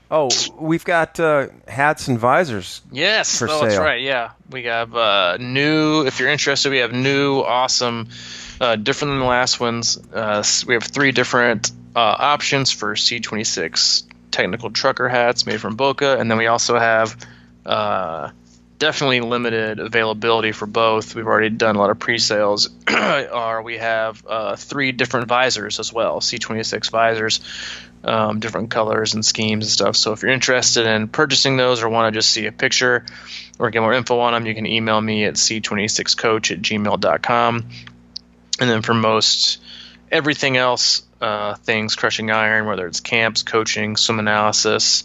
Oh, we've got hats and visors. Yes, for that's sale. right. Yeah, we have new. If you're interested, we have new, awesome, different than the last ones. We have 3 different options for C26 technical trucker hats made from Boca, and then we also have definitely limited availability for both. We've already done a lot of pre-sales. We have 3 different visors as well, C26 visors. Different colors and schemes and stuff. So if you're interested in purchasing those or want to just see a picture or get more info on them, you can email me at c26coach@gmail.com. And then for most everything else, things Crushing Iron, whether it's camps, coaching, swim analysis,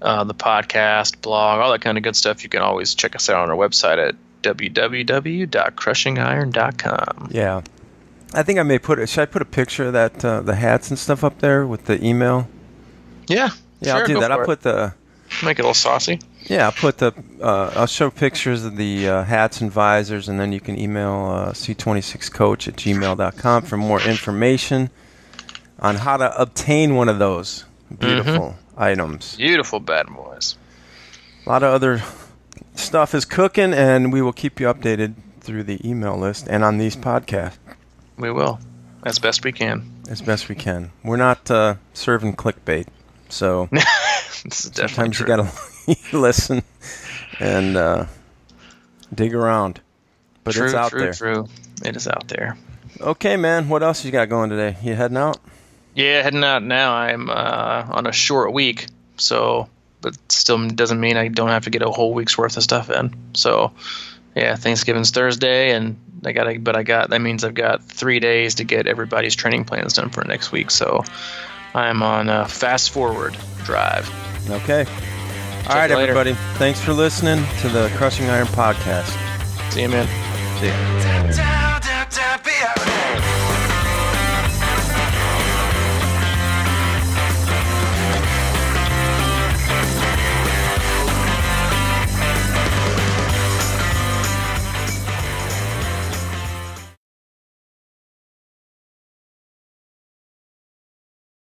the podcast, blog, all that kind of good stuff, you can always check us out on our website at www.crushingiron.com. Yeah. I think I may should I put a picture of that, the hats and stuff up there with the email? Yeah. Yeah, sure, I'll do go that. for I'll it. put the... Make it a little saucy. Yeah, I'll show pictures of the hats and visors, and then you can email c26coach@gmail.com for more information on how to obtain one of those beautiful items. Beautiful bad boys. A lot of other stuff is cooking, and we will keep you updated through the email list and on these podcasts. We will, as best we can. As best we can. We're not serving clickbait, so This is definitely sometimes you true. gotta listen and dig around. But it's out there. True. It is out there. Okay, man. What else you got going today? You heading out? Yeah, heading out now. I'm on a short week, so but still doesn't mean I don't have to get a whole week's worth of stuff in. So, yeah, Thanksgiving's Thursday, and that means I've got 3 days to get everybody's training plans done for next week. So, I'm on a fast forward drive. Okay. All right, you later. everybody. Thanks for listening to the Crushing Iron podcast. See you, man. See ya.